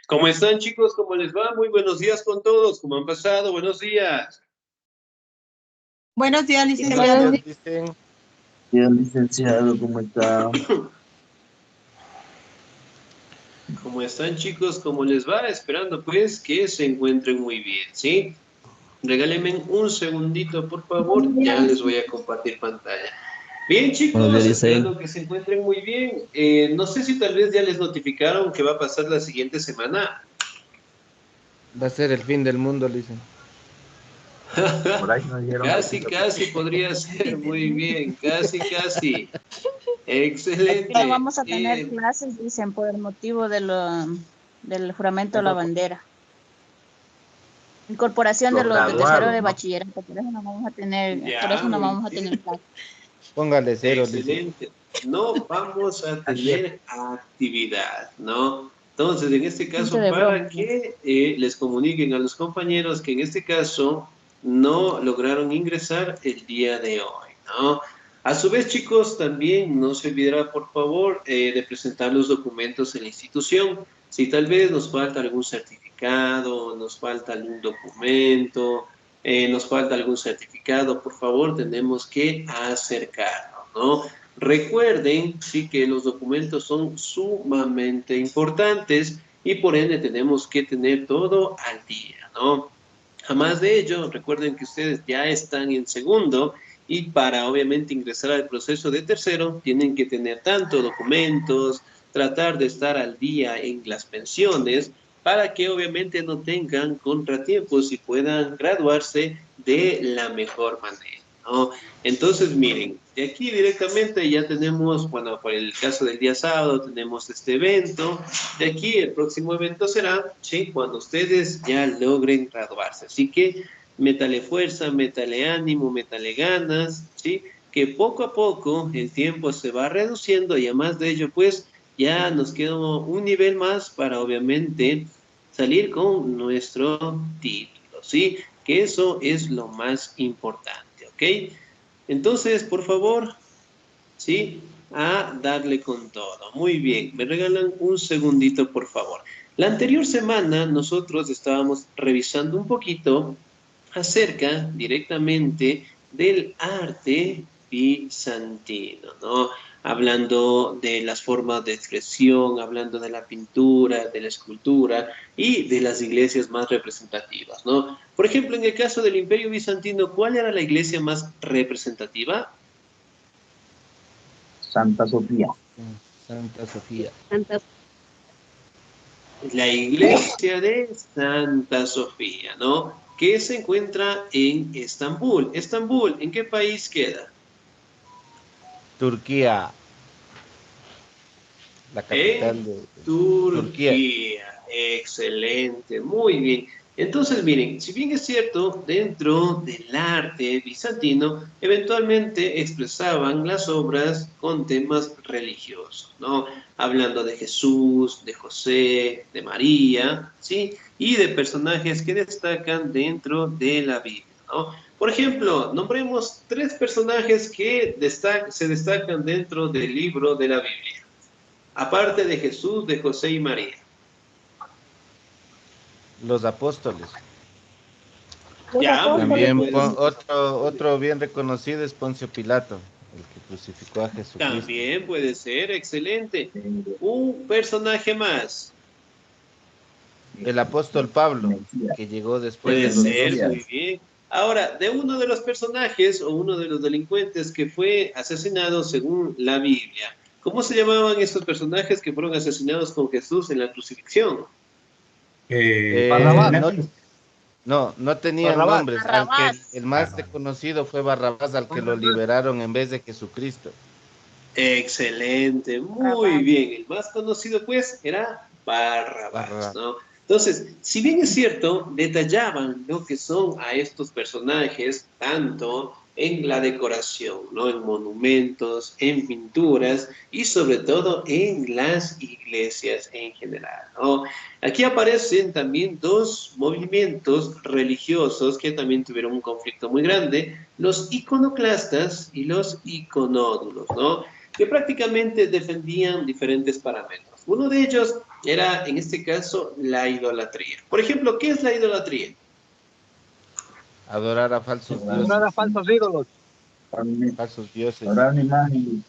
¿Cómo están, chicos? ¿Cómo les va? Muy buenos días con todos. ¿Cómo han pasado? Buenos días. Buenos días, Buenos licenciado. días. Bien, licenciado, ¿cómo está? ¿Cómo están, chicos? ¿Cómo les va? Esperando, pues, que se encuentren muy bien, ¿sí? Regálenme un segundito, por favor. Ya les voy a compartir pantalla. Bien, Buenos chicos, días, Licey. esperando que se encuentren muy bien. No sé si tal vez ya les notificaron que va a pasar la siguiente semana. Va a ser el fin del mundo, le dicen. Por ahí nos dieron Casi, poquito. casi podría ser. Muy bien, casi, casi. Excelente. No vamos a tener clases, dicen, por el motivo del juramento a la bandera. Incorporación de Los los de tercero graduados, de ¿no? bachillerato, por eso no vamos a tener, por Ya, eso no muy vamos a bien. tener clases. Póngale cero, le dicen. Excelente. No vamos a Así es. tener actividad, ¿no? Entonces, en este Punto caso, de para broma, ¿no? que les comuniquen a los compañeros que en este caso no lograron ingresar el día de hoy, ¿no? A su vez, chicos, también no se olvidará, por favor, de presentar los documentos en la institución. Si tal vez nos falta algún certificado, nos falta algún documento, nos falta algún certificado, por favor, tenemos que acercarnos, ¿no? Recuerden, sí, que los documentos son sumamente importantes y por ende tenemos que tener todo al día, ¿no? Además de ello, recuerden que ustedes ya están en segundo y para obviamente ingresar al proceso de tercero tienen que tener tanto documentos, tratar de estar al día en las pensiones para que obviamente no tengan contratiempos y puedan graduarse de la mejor manera, ¿no? Entonces, miren, de aquí directamente ya tenemos, bueno, por el caso del día sábado tenemos este evento. De aquí el próximo evento será, ¿sí? Cuando ustedes ya logren graduarse. Así que métale fuerza, métale ánimo, métale ganas, ¿sí? Que poco a poco el tiempo se va reduciendo y además de ello, pues ya nos queda un nivel más para obviamente salir con nuestro título, ¿sí? Que eso es lo más importante, ¿ok? Entonces, por favor, ¿sí? A darle con todo. Muy bien, me regalan un segundito, por favor. La anterior semana nosotros estábamos revisando un poquito acerca directamente del arte bizantino, ¿no? Hablando de las formas de expresión, hablando de la pintura, de la escultura y de las iglesias más representativas, ¿no? Por ejemplo, en el caso del Imperio Bizantino, ¿cuál era la iglesia más representativa? Santa Sofía. Santa Sofía. La iglesia de Santa Sofía, ¿no? Que se encuentra en Estambul. Estambul, ¿en qué país queda? Turquía. La capital En de Turquía. Turquía. Excelente, muy bien. Entonces, miren, si bien es cierto, dentro del arte bizantino, eventualmente expresaban las obras con temas religiosos, ¿no? Hablando de Jesús, de José, de María, ¿sí? Y de personajes que destacan dentro de la Biblia, ¿no? Por ejemplo, nombremos tres personajes que se destacan dentro del libro de la Biblia, aparte de Jesús, de José y María. Los apóstoles. Ya, muy bien, También puede ser. otro bien reconocido es Poncio Pilato, el que crucificó a Jesucristo. También puede ser, excelente. Un personaje más. El apóstol Pablo, que llegó después Puede de los ser, doce. muy bien. Ahora, de uno de los personajes o uno de los delincuentes que fue asesinado según la Biblia, ¿cómo se llamaban esos personajes que fueron asesinados con Jesús en la crucifixión? Barrabás. No tenían Barrabás. nombres, aunque Barrabás. el más reconocido fue Barrabás, al que lo liberaron en vez de Jesucristo. Excelente, muy Barrabás. bien. El más conocido, pues, era Barrabás, Barrabás. ¿no? Entonces, si bien es cierto, detallaban lo que son a estos personajes, tanto en la decoración, ¿no? En monumentos, en pinturas y sobre todo en las iglesias en general, ¿no? Aquí aparecen también dos movimientos religiosos que también tuvieron un conflicto muy grande, los iconoclastas y los iconódulos, ¿no? Que prácticamente defendían diferentes parámetros. Uno de ellos era, en este caso, la idolatría. Por ejemplo, ¿qué es la idolatría? Adorar a falsos dioses. Adorar a falsos ídolos. Falsos dioses. Ahora mi imagen.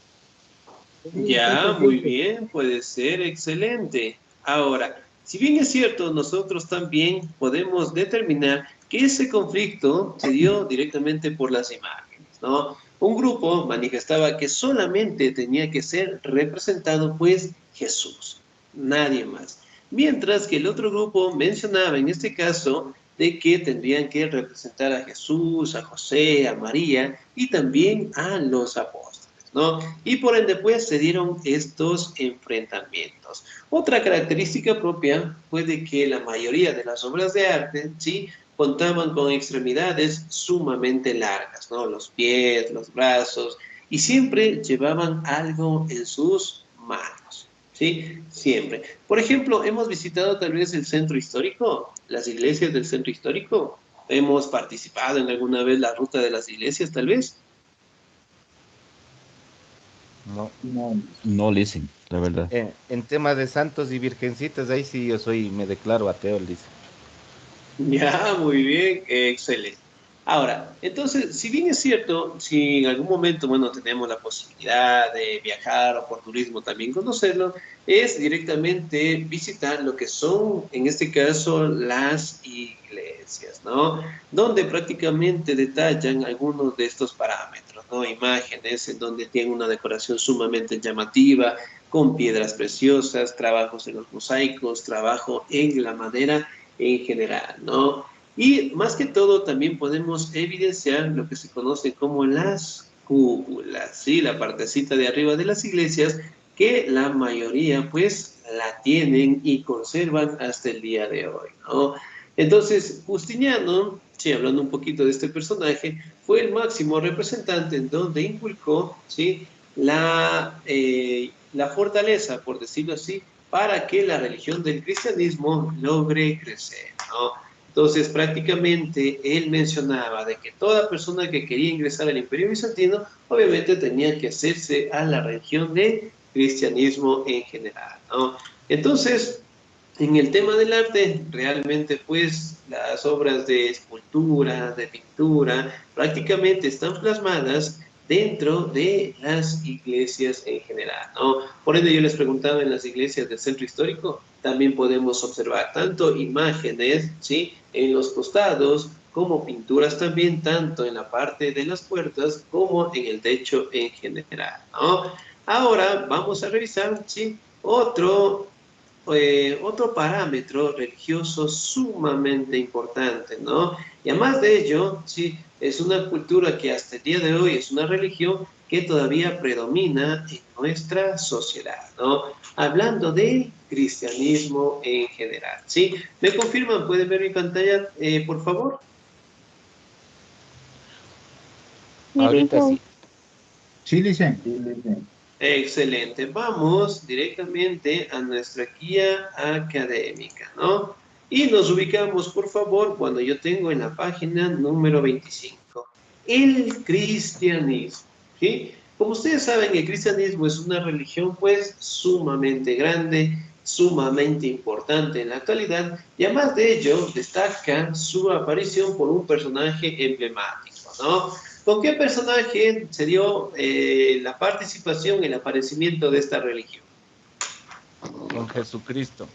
Ya, muy bien, puede ser, excelente. Ahora, si bien es cierto, nosotros también podemos determinar que ese conflicto se dio directamente por las imágenes, ¿no? Un grupo manifestaba que solamente tenía que ser representado, pues, Jesús, nadie más. Mientras que el otro grupo mencionaba, en este caso, de que tendrían que representar a Jesús, a José, a María y también a los apóstoles, ¿no? Y por ende, pues, se dieron estos enfrentamientos. Otra característica propia fue de que la mayoría de las obras de arte, ¿sí?, contaban con extremidades sumamente largas, ¿no? Los pies, los brazos, y siempre llevaban algo en sus manos, ¿sí? Siempre. Por ejemplo, hemos visitado tal vez el centro histórico, las iglesias del centro histórico. Hemos participado en alguna vez la ruta de las iglesias, tal vez. No. No listen, la verdad. En tema de santos y virgencitas, ahí sí me declaro ateo, dice. Ya, muy bien, excelente. Ahora, entonces, si bien es cierto, si en algún momento, bueno, tenemos la posibilidad de viajar o por turismo también conocerlo, es directamente visitar lo que son, en este caso, las iglesias, ¿no? Donde prácticamente detallan algunos de estos parámetros, ¿no? Imágenes en donde tienen una decoración sumamente llamativa, con piedras preciosas, trabajos en los mosaicos, trabajo en la madera en general, ¿no? Y más que todo también podemos evidenciar lo que se conoce como las cúpulas, ¿sí? La partecita de arriba de las iglesias que la mayoría pues la tienen y conservan hasta el día de hoy, ¿no? Entonces, Justiniano, sí, hablando un poquito de este personaje, fue el máximo representante en donde inculcó, ¿sí?, la fortaleza, por decirlo así, para que la religión del cristianismo logre crecer, ¿no? Entonces, prácticamente él mencionaba de que toda persona que quería ingresar al Imperio Bizantino, obviamente tenía que hacerse a la religión del cristianismo en general, ¿no? Entonces, en el tema del arte, realmente pues las obras de escultura, de pintura, prácticamente están plasmadas dentro de las iglesias en general, ¿no? Por ende yo les preguntaba, en las iglesias del centro histórico también podemos observar tanto imágenes, ¿sí?, en los costados, como pinturas también, tanto en la parte de las puertas como en el techo en general, ¿no? Ahora vamos a revisar, ¿sí?, otro parámetro religioso sumamente importante, ¿no? Y además de ello, sí, es una cultura que hasta el día de hoy es una religión que todavía predomina en nuestra sociedad, ¿no? Hablando del cristianismo en general, ¿sí? ¿Me confirman? ¿Pueden ver mi pantalla, por favor? Ahorita sí. Sí, dicen. Excelente. Vamos directamente a nuestra guía académica, ¿no? Y nos ubicamos, por favor, cuando yo tengo en la página número 25. El cristianismo, ¿sí? Como ustedes saben, el cristianismo es una religión, pues, sumamente grande, sumamente importante en la actualidad, y además de ello, destaca su aparición por un personaje emblemático, ¿no? ¿Con qué personaje se dio la participación, el aparecimiento de esta religión? Con Jesucristo.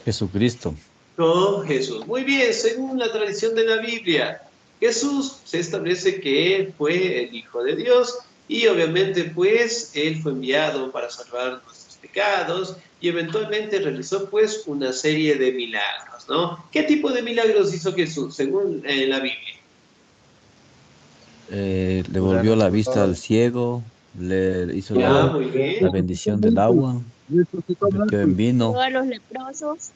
Jesucristo. Con Jesús. Muy bien, según la tradición de la Biblia, Jesús se establece que él fue el Hijo de Dios y obviamente pues él fue enviado para salvar nuestros pecados y eventualmente realizó pues una serie de milagros, ¿no? ¿Qué tipo de milagros hizo Jesús según la Biblia? Le volvió la vista al ciego, le hizo Ya, la, muy la bien. bendición del agua, convirtió en vino, Todos los leprosos.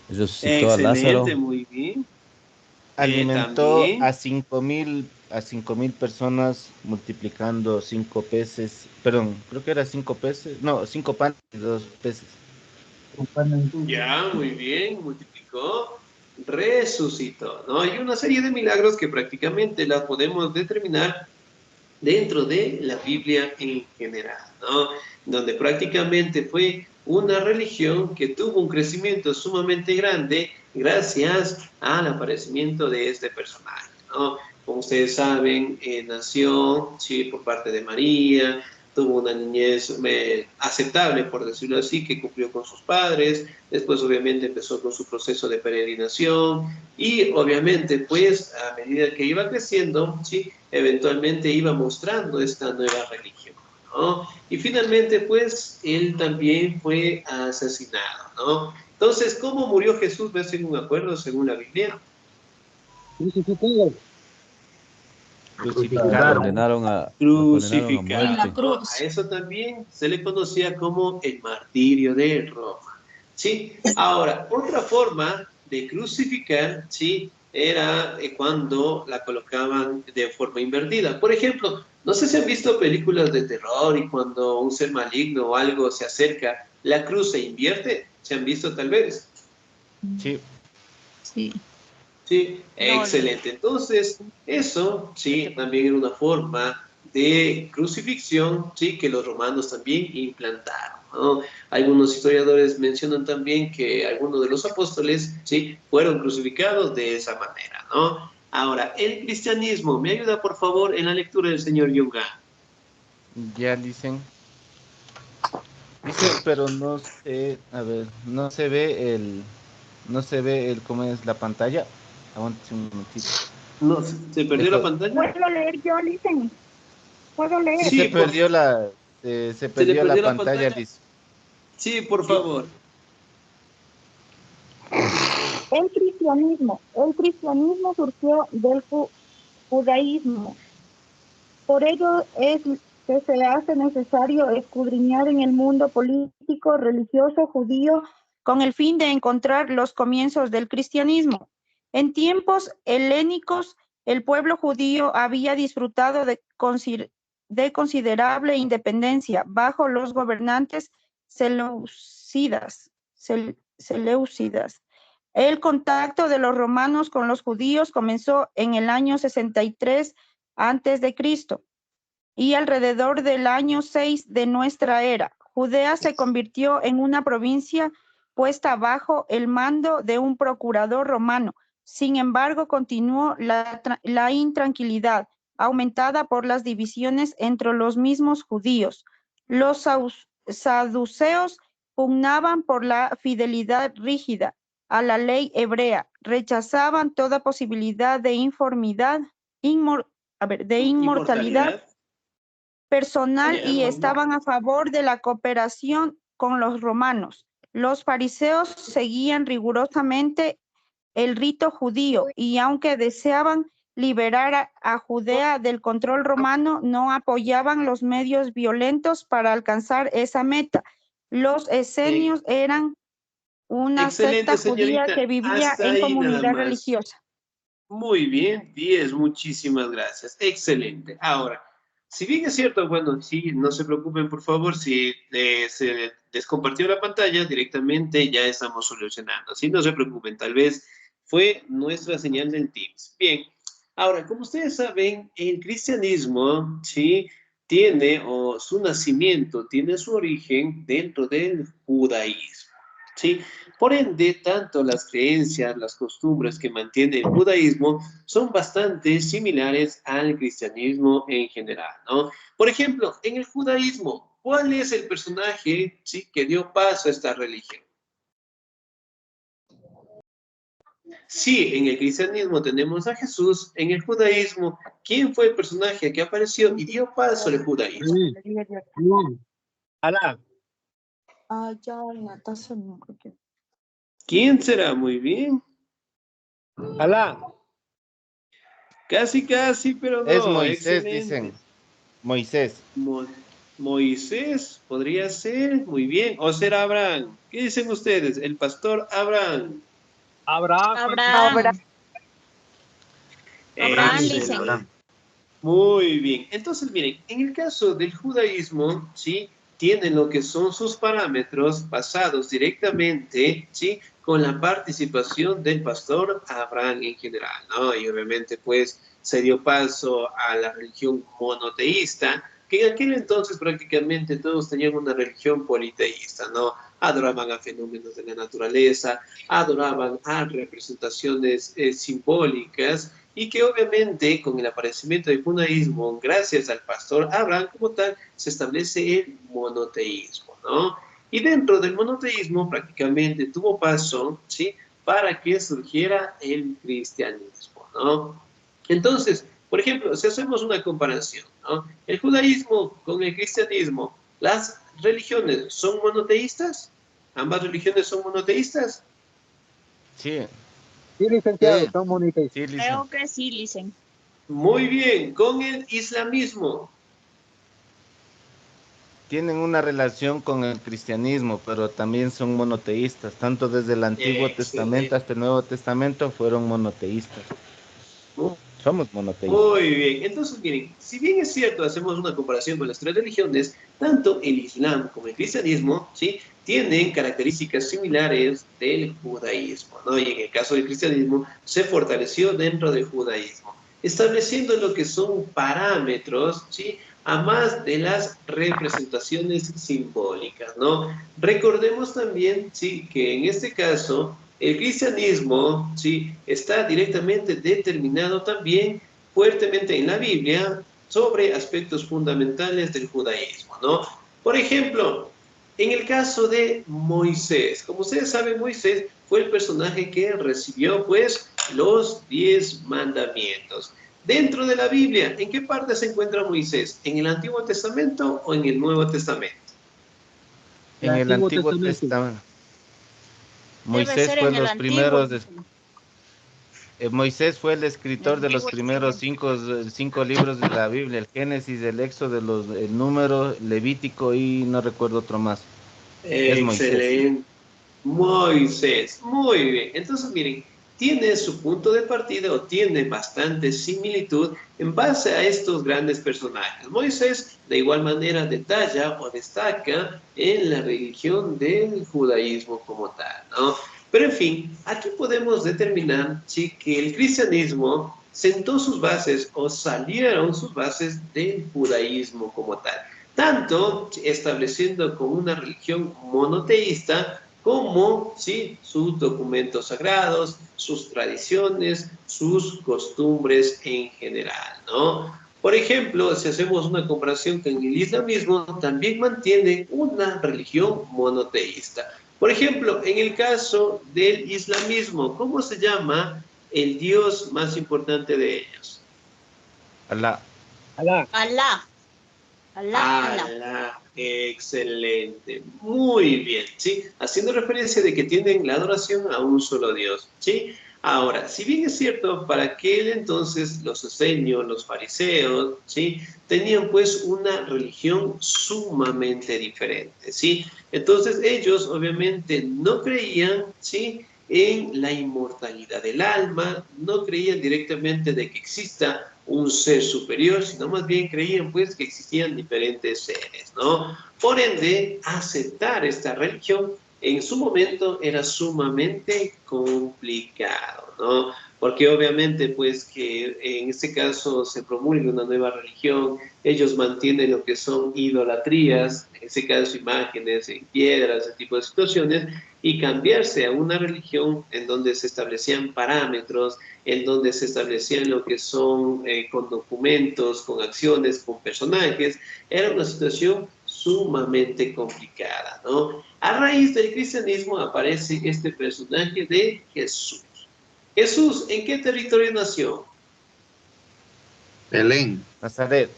resucitó a Excelente, Lázaro, muy bien. Alimentó También. a 5,000 personas multiplicando 5 peces, perdón, creo que era 5 peces, no, 5 panes y 2 peces. Ya, muy bien, multiplicó, resucitó, ¿no? Hay una serie de milagros que prácticamente las podemos determinar dentro de la Biblia en general, ¿no? Donde prácticamente fue una religión que tuvo un crecimiento sumamente grande gracias al aparecimiento de este personaje, ¿no? Como ustedes saben, nació, sí, por parte de María, tuvo una niñez aceptable, por decirlo así, que cumplió con sus padres, después obviamente empezó con su proceso de peregrinación y obviamente pues a medida que iba creciendo, sí, eventualmente iba mostrando esta nueva religión, ¿no? Y finalmente pues él también fue asesinado, ¿no? Entonces, ¿cómo murió Jesús? ¿Me hacen un acuerdo según la Biblia? Crucificado. Crucificado. Lo condenaron a Crucificado. En la muerte. cruz. A eso también se le conocía como el martirio de Roma. ¿Sí? Ahora, otra forma de crucificar, ¿sí? Era cuando la colocaban de forma invertida. Por ejemplo, no sé si han visto películas de terror y cuando un ser maligno o algo se acerca, la cruz se invierte. ¿Se han visto tal vez? Sí, Sí. Sí, No, excelente. Entonces, eso sí, también era una forma de crucifixión, sí, que los romanos también implantaron, ¿no? Algunos historiadores mencionan también que algunos de los apóstoles, sí, fueron crucificados de esa manera, ¿no? Ahora, el cristianismo, ¿me ayuda por favor en la lectura del señor Yunga? ya dicen. Dice, pero no sé, a ver, no se ve el cómo es la pantalla. Aguante un momentito. No, ¿se perdió la Dejo, pantalla? ¿Puedo leer yo, Listen? ¿Puedo sí leer? se Sí, perdió se ¿se le perdió la perdió la pantalla, pantalla? dice. Sí, por favor. El cristianismo surgió del judaísmo. Por ello es que se hace necesario escudriñar en el mundo político, religioso, judío, con el fin de encontrar los comienzos del cristianismo. En tiempos helénicos, el pueblo judío había disfrutado de considerable independencia bajo los gobernantes seleucidas. El contacto de los romanos con los judíos comenzó en el año 63 antes de Cristo y alrededor del año 6 de nuestra era. Judea se convirtió en una provincia puesta bajo el mando de un procurador romano. Sin embargo, continuó la intranquilidad, aumentada por las divisiones entre los mismos judíos. Los saduceos pugnaban por la fidelidad rígida a la ley hebrea, rechazaban toda posibilidad de inmortalidad Inmortalidad. personal Ya, y muy bien. estaban a favor de la cooperación con los romanos. Los fariseos seguían rigurosamente el rito judío y aunque deseaban liberar a Judea del control romano, no apoyaban los medios violentos para alcanzar esa meta. Los esenios eran una secta Excelente, judía señorita. que vivía Hasta en ahí nada comunidad más. religiosa. Muy bien, 10, muchísimas gracias. Excelente. Ahora, si bien es cierto, bueno, sí, no se preocupen, por favor, si se descompartió la pantalla directamente, ya estamos solucionando. Sí, no se preocupen, tal vez fue nuestra señal del Teams. Bien, ahora, como ustedes saben, el cristianismo, sí, tiene, o su nacimiento, tiene su origen dentro del judaísmo. ¿Sí? Por ende, tanto las creencias, las costumbres que mantiene el judaísmo son bastante similares al cristianismo en general, ¿no? Por ejemplo, en el judaísmo, ¿cuál es el personaje, sí, que dio paso a esta religión? Sí, en el cristianismo tenemos a Jesús, en el judaísmo, ¿quién fue el personaje que apareció y dio paso al judaísmo? Alá. Ah, ya, la taza no creo que. ¿Quién será? Muy bien. Alá. Casi, casi, pero Es no. Moisés, Excelente. dicen. Moisés. Mo- Moisés podría ser, muy bien, o será Abraham. ¿Qué dicen ustedes? El pastor Abraham. Abraham. Abraham. Abraham, Excelente. dicen. Muy bien. Entonces, miren, en el caso del judaísmo, ¿sí? Tienen lo que son sus parámetros basados directamente, ¿sí? Con la participación del pastor Abraham en general, ¿no? Y obviamente, pues, se dio paso a la religión monoteísta, que en aquel entonces prácticamente todos tenían una religión politeísta, ¿no? Adoraban a fenómenos de la naturaleza, adoraban a representaciones simbólicas, y que obviamente con el aparecimiento del judaísmo, gracias al pastor Abraham como tal, se establece el monoteísmo, ¿no? Y dentro del monoteísmo prácticamente tuvo paso, ¿sí?, para que surgiera el cristianismo, ¿no? Entonces, por ejemplo, si hacemos una comparación, ¿no? El judaísmo con el cristianismo, ¿las religiones son monoteístas? ¿Ambas religiones son monoteístas? Sí, Sí, licenciado, sí, son bonitas. sí, Lisa. Creo que sí, dicen. Muy bien, con el islamismo. Tienen una relación con el cristianismo, pero también son monoteístas. Tanto desde el Antiguo Testamento Excelente. hasta el Nuevo Testamento fueron monoteístas. Somos monoteístas. Muy bien, entonces miren, si bien es cierto, hacemos una comparación con las tres religiones, tanto el Islam como el cristianismo, ¿sí?, tienen características similares del judaísmo, ¿no? Y en el caso del cristianismo, se fortaleció dentro del judaísmo, estableciendo lo que son parámetros, ¿sí?, a más de las representaciones simbólicas, ¿no? Recordemos también, sí, que en este caso el cristianismo, ¿sí?, está directamente determinado también fuertemente en la Biblia sobre aspectos fundamentales del judaísmo, ¿no? Por ejemplo, en el caso de Moisés, como ustedes saben, Moisés fue el personaje que recibió, pues, los 10 mandamientos. Dentro de la Biblia, ¿en qué parte se encuentra Moisés? ¿En el Antiguo Testamento o en el Nuevo Testamento? El En el Antiguo Antiguo Testamento. Testamento, Debe Moisés ser fue en el los antiguo. primeros, Moisés fue el escritor de los Antiguo primeros cinco libros de la Biblia, el Génesis, el Éxodo, el Número, Levítico y no recuerdo otro más. Es Moisés. Excelente. Moisés, muy bien. Entonces, miren, tiene su punto de partida o tiene bastante similitud en base a estos grandes personajes. Moisés, de igual manera, detalla o destaca en la religión del judaísmo como tal, ¿no? Pero, en fin, aquí podemos determinar, sí, que el cristianismo sentó sus bases o salieron sus bases del judaísmo como tal, tanto estableciendo como una religión monoteísta como, ¿sí?, sus documentos sagrados, sus tradiciones, sus costumbres en general, ¿no? Por ejemplo, si hacemos una comparación con el islamismo, también mantiene una religión monoteísta. Por ejemplo, en el caso del islamismo, ¿cómo se llama el dios más importante de ellos? Alá. Alá. Alá. Alá, Alá. Ala, excelente, muy bien, ¿sí? Haciendo referencia de que tienen la adoración a un solo Dios, ¿sí? Ahora, si bien es cierto, para aquel entonces los esenios, los fariseos, ¿sí?, tenían pues una religión sumamente diferente, ¿sí? Entonces ellos obviamente no creían, ¿sí?, en la inmortalidad del alma, no creían directamente de que exista un ser superior, sino más bien creían pues que existían diferentes seres, ¿no? Por ende, aceptar esta religión en su momento era sumamente complicado, ¿no? Porque obviamente pues que en este caso se promulga una nueva religión, ellos mantienen lo que son idolatrías, en este caso imágenes en piedras, ese tipo de situaciones, y cambiarse a una religión en donde se establecían parámetros, en donde se establecían lo que son con documentos, con acciones, con personajes, era una situación sumamente complicada, ¿no? A raíz del cristianismo aparece este personaje de Jesús. Jesús, ¿en qué territorio nació? Belén. Nazaret.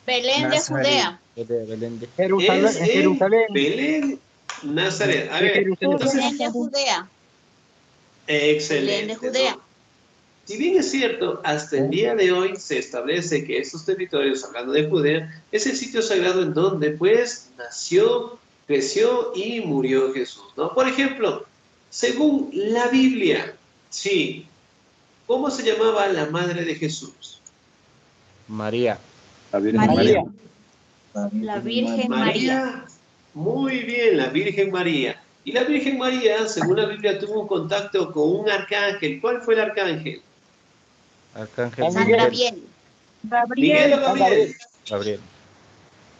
Belén de Nazaret. Judea. Belén de- Jerusalén. Es En en Jerusalén. Belén, Nazaret. A De ver, Jerusalén. entonces, Belén de Judea. Belén de excelente, Judea. ¿no? Si bien es cierto, hasta el día de hoy se establece que estos territorios, hablando de Judea, es el sitio sagrado en donde pues nació, creció y murió Jesús, ¿no? Por ejemplo, según la Biblia, sí, ¿cómo se llamaba la madre de Jesús? María. La Virgen María. María. La Virgen María. María, muy bien, la Virgen María. Y la Virgen María, según la Biblia, tuvo un contacto con un arcángel. ¿Cuál fue el arcángel? Arcángel San Miguel. Gabriel. Miguel o Gabriel. Gabriel.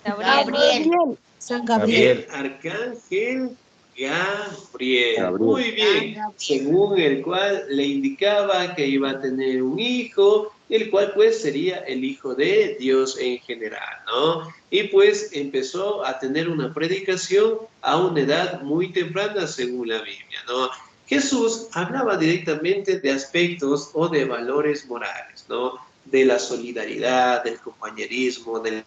Gabriel. Gabriel. San Gabriel. El arcángel Gabriel. Gabriel. Muy bien. Según el cual le indicaba que iba a tener un hijo, el cual pues sería el hijo de Dios en general, ¿no? Y pues empezó a tener una predicación a una edad muy temprana según la Biblia, ¿no? Jesús hablaba directamente de aspectos o de valores morales, ¿no? De la solidaridad, del compañerismo, de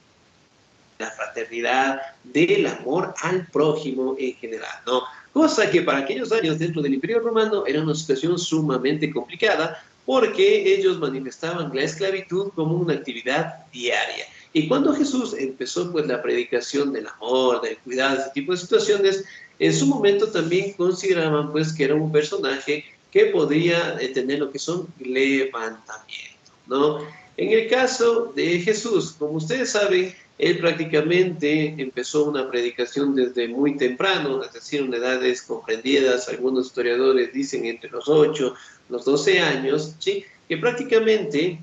la fraternidad, del amor al prójimo en general, ¿no? Cosa que para aquellos años dentro del Imperio Romano era una situación sumamente complicada porque ellos manifestaban la esclavitud como una actividad diaria. Y cuando Jesús empezó pues la predicación del amor, del cuidado, ese tipo de situaciones, en su momento también consideraban pues que era un personaje que podría tener lo que son levantamientos, ¿no? En el caso de Jesús, como ustedes saben, él prácticamente empezó una predicación desde muy temprano, es decir, en edades comprendidas, algunos historiadores dicen entre los 8, los 12 años, ¿sí? Que prácticamente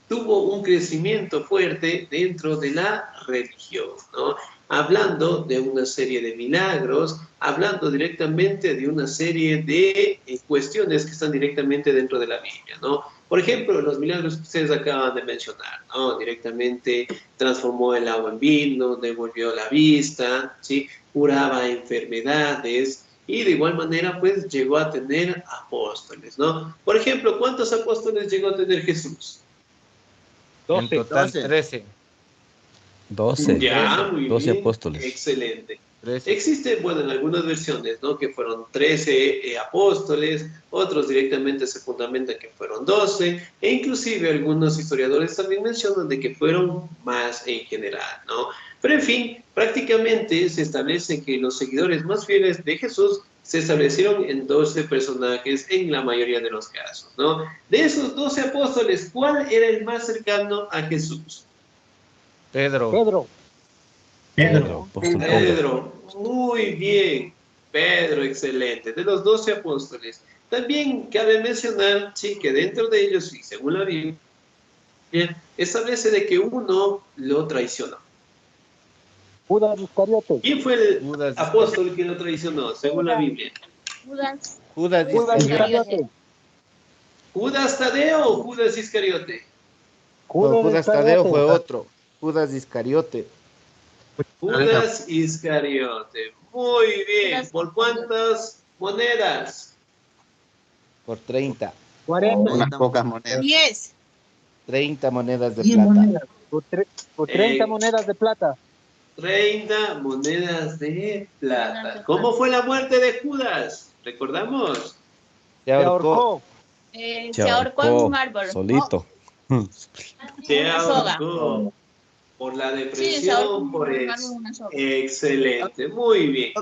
tuvo un crecimiento fuerte dentro de la religión, ¿no? Hablando de una serie de milagros, hablando directamente de una serie de cuestiones que están directamente dentro de la Biblia, ¿no? Por ejemplo, los milagros que ustedes acaban de mencionar, ¿no? Directamente transformó el agua en vino, devolvió la vista, ¿sí? Curaba enfermedades y de igual manera pues llegó a tener apóstoles, ¿no? Por ejemplo, ¿cuántos apóstoles llegó a tener Jesús? En total 12. 13. 12. Ya, muy 12 bien. apóstoles. Excelente. 13. Existen, bueno, en algunas versiones, ¿no? Que fueron 13 apóstoles, otros directamente se fundamentan que fueron 12, e inclusive algunos historiadores también mencionan de que fueron más en general, ¿no? Pero en fin, prácticamente se establece que los seguidores más fieles de Jesús se establecieron en 12 personajes en la mayoría de los casos, ¿no? De esos 12 apóstoles, ¿cuál era el más cercano a Jesús? Pedro. Pedro. Pedro, apóstol Pedro. Pedro, muy bien. Pedro, excelente. De los 12 apóstoles. También cabe mencionar, sí, que dentro de ellos, y según la Biblia, establece de que uno lo traicionó. Judas Iscariote. ¿Quién fue el Judas apóstol que lo traicionó, según la Biblia? Judas. Judas Judas Iscariote. Iscariote. ¿Judas Tadeo o Judas Iscariote? No, Judas Tadeo fue otro. Judas Iscariote. Judas Iscariote. Muy bien. Judas ¿Por cuántas monedas? Por 30. 40. Unas pocas monedas. 10. 30 monedas de plata. Por 30 monedas de plata. 30 monedas de plata. ¿Cómo fue la muerte de Judas? ¿Recordamos? Se ahorcó. Se ahorcó en un árbol. Solito. Se Una soga. ahorcó por la Sí, se ahorcó depresión, por en eso. una soga. Excelente, muy bien.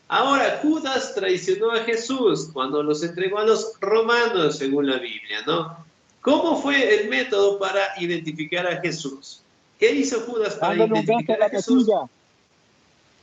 Ahora, Judas traicionó a Jesús cuando los entregó a los romanos, según la Biblia, ¿no? ¿Cómo fue el método para identificar a Jesús? ¿Qué hizo Judas para Dándole un beso en identificar la a Jesús? mejilla.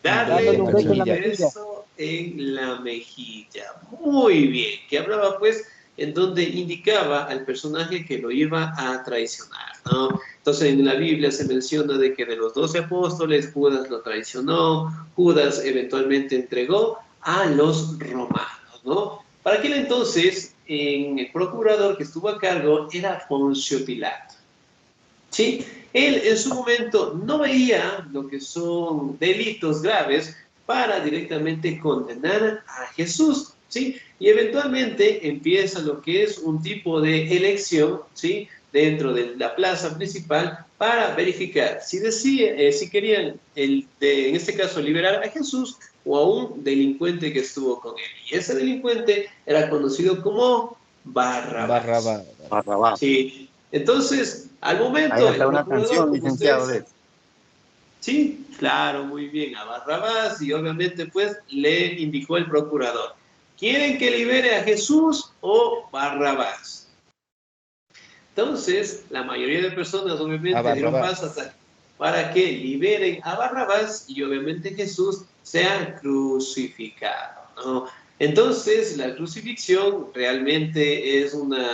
Darle un beso en la un mejilla. beso en la mejilla. Muy bien, que hablaba pues en donde indicaba al personaje que lo iba a traicionar, ¿no? Entonces en la Biblia se menciona de que de los 12 apóstoles Judas lo traicionó, Judas eventualmente entregó a los romanos, ¿no? Para aquel entonces el procurador que estuvo a cargo era Poncio Pilato. ¿Sí? Él en su momento no veía lo que son delitos graves para directamente condenar a Jesús, ¿sí? Y eventualmente empieza lo que es un tipo de elección, ¿sí? Dentro de la plaza principal para verificar si querían, en este caso, liberar a Jesús o a un delincuente que estuvo con él. Y ese delincuente era conocido como Barrabás. Barrabás. Sí. Entonces, al momento... Hay hasta el una procurador, canción, como licenciado, ustedes- de eso. Sí, claro, muy bien, a Barrabás, y obviamente pues le indicó el procurador, ¿quieren que libere a Jesús o Barrabás? Entonces, la mayoría de personas obviamente dieron paso para que liberen a Barrabás y obviamente Jesús sea crucificado, ¿no? Entonces, la crucifixión realmente es una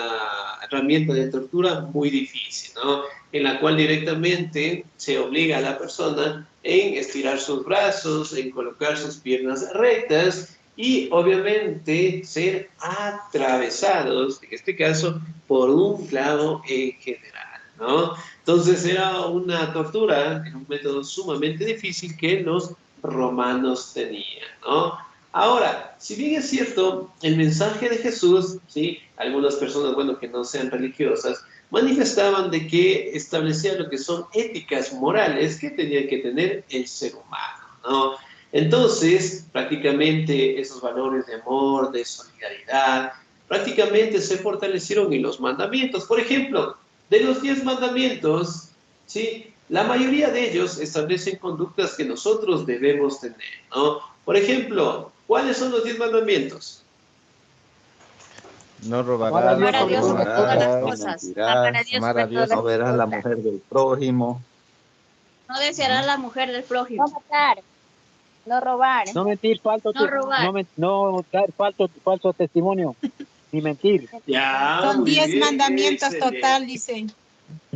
herramienta de tortura muy difícil, ¿no? En la cual directamente se obliga a la persona en estirar sus brazos, en colocar sus piernas rectas y obviamente ser atravesados, en este caso, por un clavo en general, ¿no? Entonces era una tortura, era un método sumamente difícil que los romanos tenían, ¿no? Ahora, si bien es cierto, el mensaje de Jesús, ¿sí? Algunas personas, bueno, que no sean religiosas, manifestaban de que establecía lo que son éticas morales que tenía que tener el ser humano, ¿no? Entonces, prácticamente esos valores de amor, de solidaridad, prácticamente se fortalecieron en los mandamientos. Por ejemplo, de los 10 mandamientos, ¿sí? La mayoría de ellos establecen conductas que nosotros debemos tener, ¿no? Por ejemplo, ¿cuáles son los 10 mandamientos? No Amar a robarás, Dios Amar a no Dios sobre todas las matarás, no cosas. Amar a mentirás, Dios amar sobre a Dios, todas no las verás la cosas. mujer del prójimo, No deseará la mujer del No prójimo. matar, no robar, No mentir, No robar. no dar falso testimonio, ni mentir. Ya, Son muy 10 bien, mandamientos excelente. total, dice.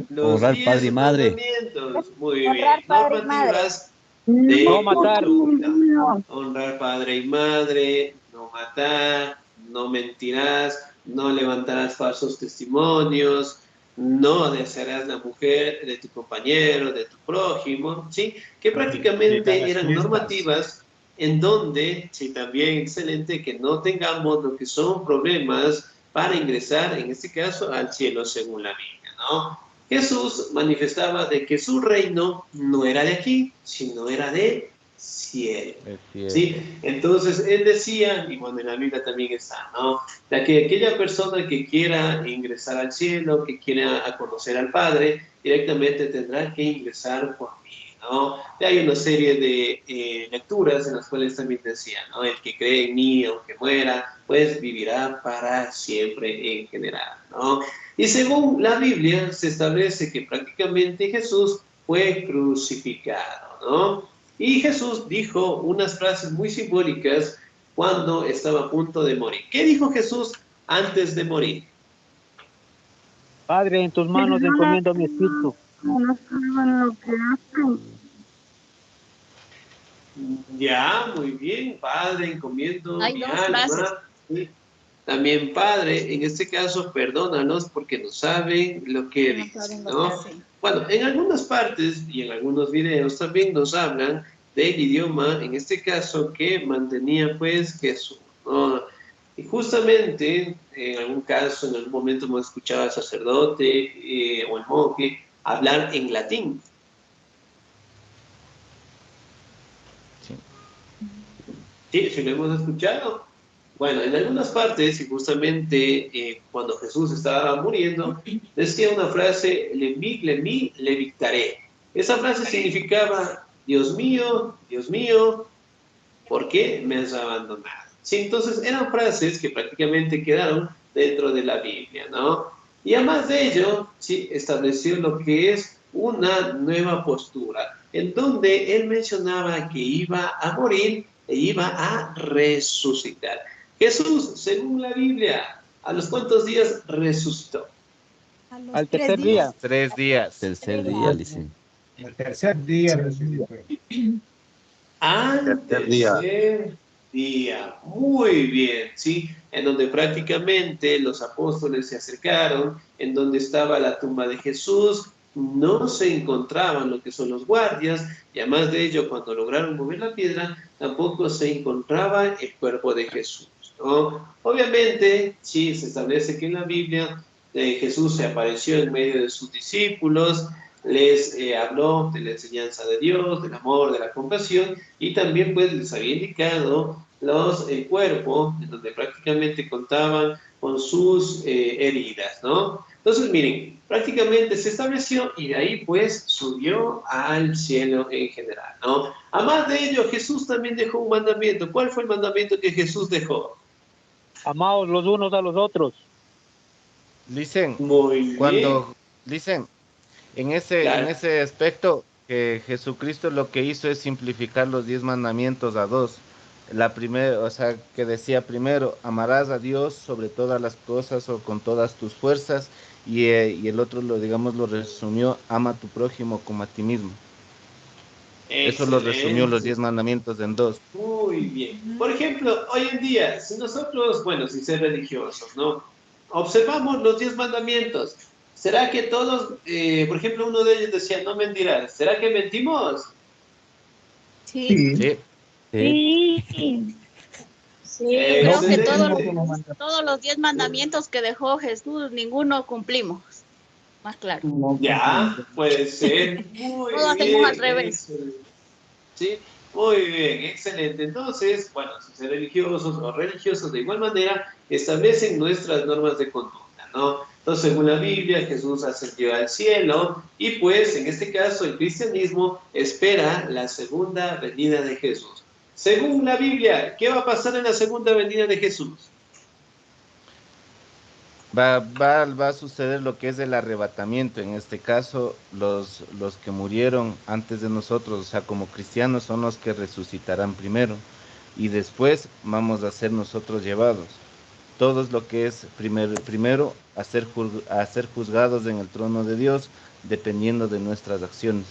Los honrar padre y 10 madre, mandamientos, muy honrar bien. padre y madre. Normativas No de matar, conducta. Honrar padre y madre, no matar, no mentirás, no levantarás falsos testimonios, no desearás la mujer de tu compañero, de tu prójimo, ¿sí? Que prácticamente eran normativas en donde, sí, también excelente, que no tengamos lo que son problemas para ingresar, en este caso, al cielo según la Biblia, ¿no? Jesús manifestaba de que su reino no era de aquí, sino era de cielo. el cielo. ¿Sí? Entonces él decía, y bueno, en la Biblia también está, ¿no? De que aquella persona que quiera ingresar al cielo, que quiera a conocer al Padre, directamente tendrá que ingresar por mí, ¿no? Y hay una serie de lecturas en las cuales también decía, ¿no? El que cree en mí, aunque muera, pues vivirá para siempre en general, ¿no? Y según la Biblia se establece que prácticamente Jesús fue crucificado, ¿no? Y Jesús dijo unas frases muy simbólicas cuando estaba a punto de morir. ¿Qué dijo Jesús antes de morir? Padre, en tus manos encomiendo mi espíritu. Ya, muy bien, Padre, encomiendo Hay mi dos frases. alma. ¿Sí? También, Padre, en este caso, perdónalos porque no saben lo que No dicen, saben lo que ¿no? hacen. Bueno, en algunas partes y en algunos videos también nos hablan del idioma, en este caso, que mantenía pues Jesús, ¿no? Y justamente, en algún caso, en algún momento hemos escuchado al sacerdote o al monje hablar en latín. Sí. Sí, sí lo hemos escuchado. Bueno, en algunas partes, y justamente cuando Jesús estaba muriendo, decía una frase, le mi, le dictaré. Esa frase significaba, Dios mío, ¿por qué me has abandonado? Sí, entonces eran frases que prácticamente quedaron dentro de la Biblia, ¿no? Y además de ello, sí, estableció lo que es una nueva postura, en donde él mencionaba que iba a morir e iba a resucitar. Jesús, según la Biblia, ¿a los cuántos días resucitó? A los Al 3 tercer día, días. 3 días. tercer día, dicen. El tercer día resucitó. Al tercer día. tercer día. Muy bien, ¿sí? En donde prácticamente los apóstoles se acercaron, en donde estaba la tumba de Jesús, no se encontraban lo que son los guardias, y además de ello, cuando lograron mover la piedra, tampoco se encontraba el cuerpo de Jesús, ¿no? Obviamente, sí, se establece que en la Biblia Jesús se apareció en medio de sus discípulos, les habló de la enseñanza de Dios, del amor, de la compasión, y también pues les había indicado el cuerpo, en donde prácticamente contaban con sus heridas, ¿no? Entonces, miren, prácticamente se estableció y de ahí pues subió al cielo en general, ¿no? Además de ello, Jesús también dejó un mandamiento. ¿Cuál fue el mandamiento que Jesús dejó? amaos los unos a los otros. Dicen, Muy bien, cuando dicen, en claro. ese aspecto, que Jesucristo lo que hizo es simplificar los 10 mandamientos a 2. La primera, o sea, que decía primero, amarás a Dios sobre todas las cosas o con todas tus fuerzas, y el otro lo resumió, ama a tu prójimo como a ti mismo. Eso lo resumió los 10 Excelente. mandamientos en dos. Muy bien. Por ejemplo, hoy en día, si nosotros, bueno, sin ser religiosos, ¿no? Observamos los 10 mandamientos. ¿Será que todos, por ejemplo, uno de ellos decía, no mentirás? ¿Será que mentimos? Sí, Sí. Sí, Sí. sí, No creo que cumplimos Excelente. con los mandatos. todos los 10 mandamientos que dejó Jesús, ninguno cumplimos. Más claro. No cumplimos. Ya, puede ser. Muy Todos hacemos al bien, revés. excelente. Sí, muy bien, excelente. Entonces, bueno, si ser religiosos o religiosos de igual manera establecen nuestras normas de conducta, ¿no? Entonces, según la Biblia, Jesús ascendió al cielo y pues en este caso el cristianismo espera la segunda venida de Jesús. Según la Biblia, ¿qué va a pasar en la segunda venida de Jesús? va a suceder lo que es el arrebatamiento. En este caso, los que murieron antes de nosotros, o sea, como cristianos, son los que resucitarán primero. Y después vamos a ser nosotros llevados. Todos lo que es primero a ser juzgados en el trono de Dios, dependiendo de nuestras acciones.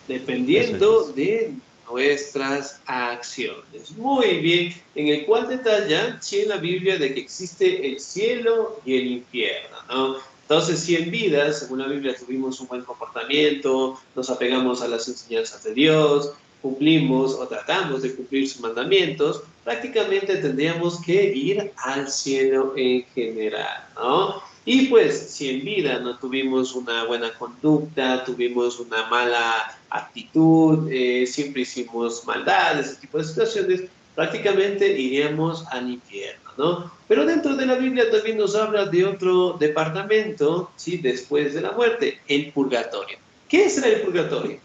Eso es Dependiendo eso. de nuestras acciones. Muy bien, en el cual detalla, sí, en la Biblia de que existe el cielo y el infierno, ¿no? Entonces, si en vida, según la Biblia, tuvimos un buen comportamiento, nos apegamos a las enseñanzas de Dios, cumplimos o tratamos de cumplir sus mandamientos, prácticamente tendríamos que ir al cielo en general, ¿no? Y pues, si en vida no tuvimos una buena conducta, tuvimos una mala actitud, siempre hicimos maldades, ese tipo de situaciones, prácticamente iríamos al infierno, ¿no? Pero dentro de la Biblia también nos habla de otro departamento, ¿sí? Después de la muerte, el purgatorio. ¿Qué será el purgatorio?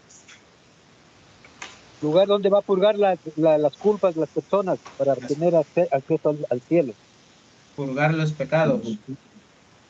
Lugar donde va a purgar las culpas de las personas para tener acceso al cielo. Purgar los pecados.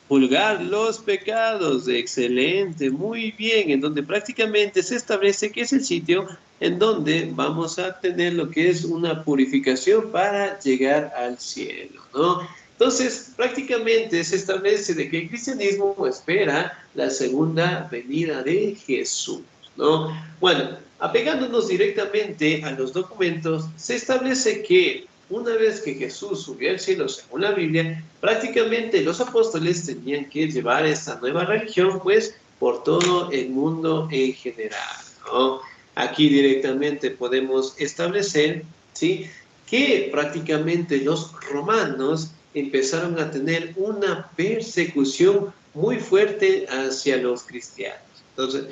Purgar los pecados, excelente, muy bien, en donde prácticamente se establece que es el sitio en donde vamos a tener lo que es una purificación para llegar al cielo, ¿no? Entonces, prácticamente se establece de que el cristianismo espera la segunda venida de Jesús, ¿no? Bueno, apegándonos directamente a los documentos, se establece que una vez que Jesús subió al cielo, según la Biblia, prácticamente los apóstoles tenían que llevar esta nueva religión, pues, por todo el mundo en general, ¿no? Aquí directamente podemos establecer, ¿sí?, que prácticamente los romanos empezaron a tener una persecución muy fuerte hacia los cristianos. Entonces,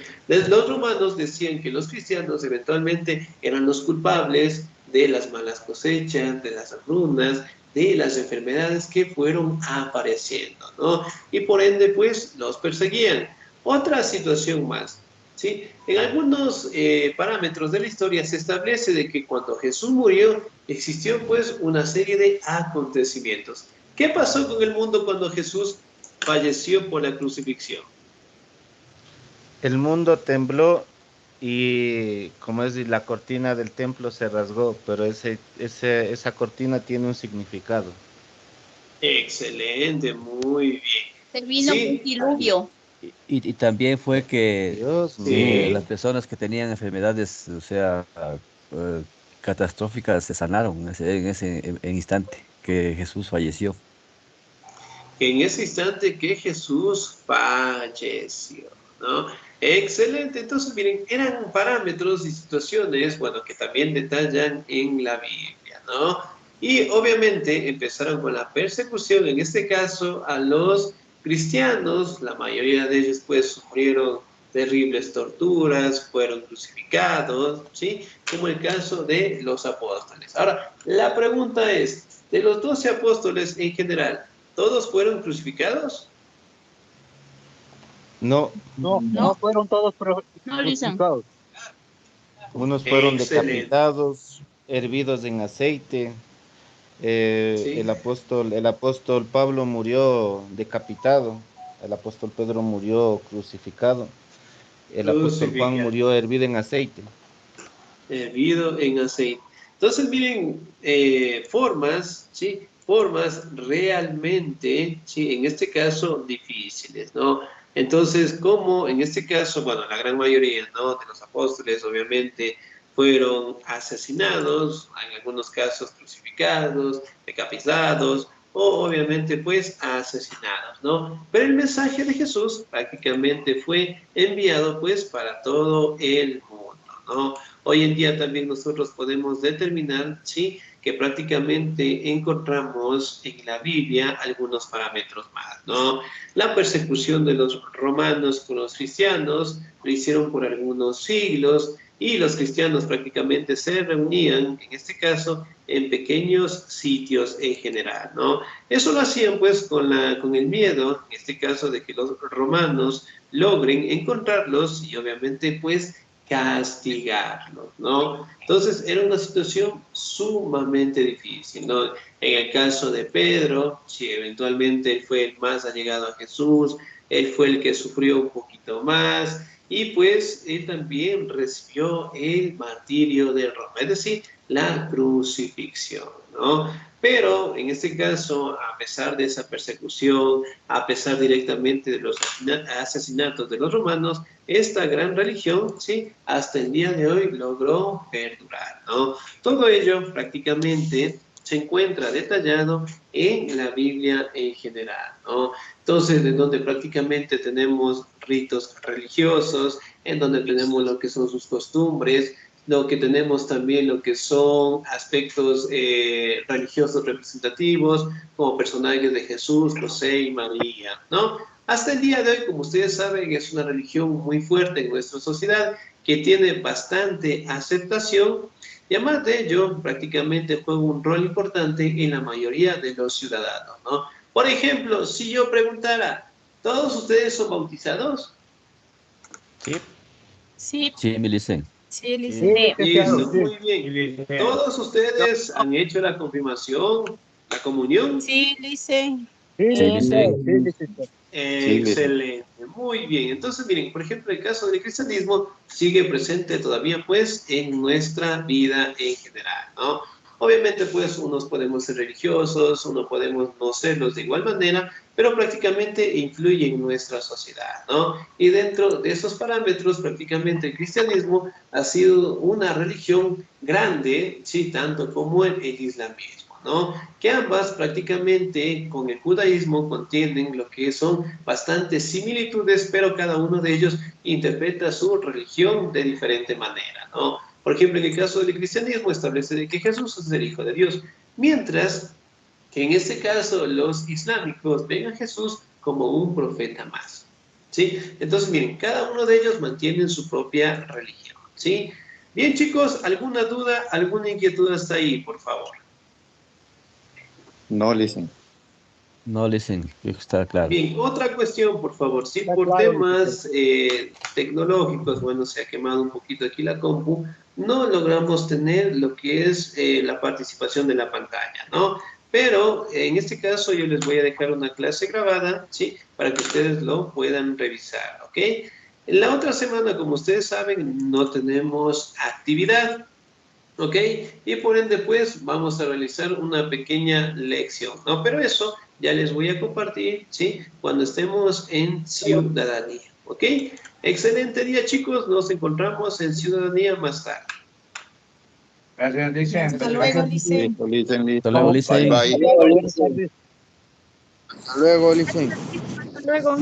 los romanos decían que los cristianos eventualmente eran los culpables de las malas cosechas, de las hambrunas, de las enfermedades que fueron apareciendo, ¿no? Y por ende, pues, los perseguían. Otra situación más, ¿sí? En algunos parámetros de la historia se establece de que cuando Jesús murió, existió, pues, una serie de acontecimientos. ¿Qué pasó con el mundo cuando Jesús falleció por la crucifixión? El mundo tembló y, como es, la cortina del templo se rasgó, pero esa cortina tiene un significado. Excelente, muy bien. Se vino un Sí, diluvio. Y también fue que Dios mío. las sí, personas que tenían enfermedades, o sea, catastróficas, se sanaron en ese instante que Jesús falleció. en ese instante que Jesús falleció, ¿no? Excelente, entonces miren, eran parámetros y situaciones, bueno, que también detallan en la Biblia, ¿no? Y obviamente empezaron con la persecución, en este caso a los cristianos, la mayoría de ellos pues sufrieron terribles torturas, fueron crucificados, ¿sí? Como el caso de los apóstoles. Ahora, la pregunta es, de los 12 apóstoles en general, ¿todos fueron crucificados? No, No No, fueron todos no, Lizan. crucificados. unos fueron Excelente. decapitados, hervidos en aceite. Sí, El apóstol Pablo murió decapitado. El apóstol Pedro murió crucificado. El apóstol Juan crucificado, murió hervido en aceite. hervido en aceite. Entonces, miren, formas, ¿sí? Formas realmente, ¿sí? En este caso, difíciles, ¿no? Entonces, como en este caso, bueno, la gran mayoría, ¿no? De los apóstoles, obviamente, fueron asesinados, en algunos casos crucificados, decapitados, o obviamente, pues, asesinados, ¿no? Pero el mensaje de Jesús prácticamente fue enviado, pues, para todo el mundo, ¿no? Hoy en día también nosotros podemos determinar, ¿sí?, que prácticamente encontramos en la Biblia algunos parámetros más, ¿no? La persecución de los romanos con los cristianos lo hicieron por algunos siglos y los cristianos prácticamente se reunían, en este caso, en pequeños sitios en general, ¿no? Eso lo hacían pues con el miedo, en este caso, de que los romanos logren encontrarlos y obviamente pues castigarlos, ¿no? Entonces era una situación sumamente difícil, ¿no? En el caso de Pedro, si eventualmente él fue el más allegado a Jesús, él fue el que sufrió un poquito más y pues él también recibió el martirio de Roma, es decir, la crucifixión, ¿no? Pero en este caso, a pesar de esa persecución, a pesar directamente de los asesinatos de los romanos, esta gran religión, ¿sí?, hasta el día de hoy logró perdurar, ¿no? Todo ello prácticamente se encuentra detallado en la Biblia en general, ¿no? Entonces, de donde prácticamente tenemos ritos religiosos, en donde tenemos lo que son sus costumbres, lo que tenemos también lo que son aspectos religiosos representativos, como personajes de Jesús, José y María, ¿no? Hasta el día de hoy, como ustedes saben, es una religión muy fuerte en nuestra sociedad, que tiene bastante aceptación, y además de ello, prácticamente juega un rol importante en la mayoría de los ciudadanos, ¿no? Por ejemplo, si yo preguntara, ¿todos ustedes son bautizados? Sí. Sí, Sí, me dicen. sí, Lice. Sí, Listo, sí. muy bien. ¿Todos ustedes han hecho la confirmación, la comunión? Sí, Lice. Sí, Sí, licenciado, dicen. sí, licenciado. Sí, dicen. Excelente, muy bien. Entonces, miren, por ejemplo, el caso del cristianismo sigue presente todavía, pues, en nuestra vida en general, ¿no? Obviamente, pues, unos podemos ser religiosos, unos podemos no serlos de igual manera, pero prácticamente influye en nuestra sociedad, ¿no? Y dentro de esos parámetros, prácticamente el cristianismo ha sido una religión grande, sí, tanto como el islamismo, ¿no? Que ambas prácticamente con el judaísmo contienen lo que son bastantes similitudes, pero cada uno de ellos interpreta su religión de diferente manera, ¿no? Por ejemplo, en el caso del cristianismo establece de que Jesús es el Hijo de Dios, mientras que en este caso los islámicos ven a Jesús como un profeta más, ¿sí? Entonces, miren, cada uno de ellos mantiene su propia religión, ¿sí? Bien, chicos, ¿alguna duda, alguna inquietud hasta ahí, por favor? No, dicen. No dicen, está claro. Bien, otra cuestión, por favor. Si Está por claro, temas tecnológicos, bueno, se ha quemado un poquito aquí la compu, no logramos tener lo que es la participación de la pantalla, ¿no? Pero en este caso yo les voy a dejar una clase grabada, ¿sí? Para que ustedes lo puedan revisar, ¿ok? La otra semana, como ustedes saben, no tenemos actividad, ¿ok? Y por ende, pues, vamos a realizar una pequeña lección, ¿no? Pero eso ya les voy a compartir, ¿sí? Cuando estemos en Ciudadanía, ¿ok? Excelente día, chicos. Nos encontramos en Ciudadanía más tarde. Gracias, dicen. Hasta luego, Lice. Listo, dicen, listo. Hasta luego, Bye, dicen. bye. Buenas tardes. Hasta luego, dicen. Hasta luego.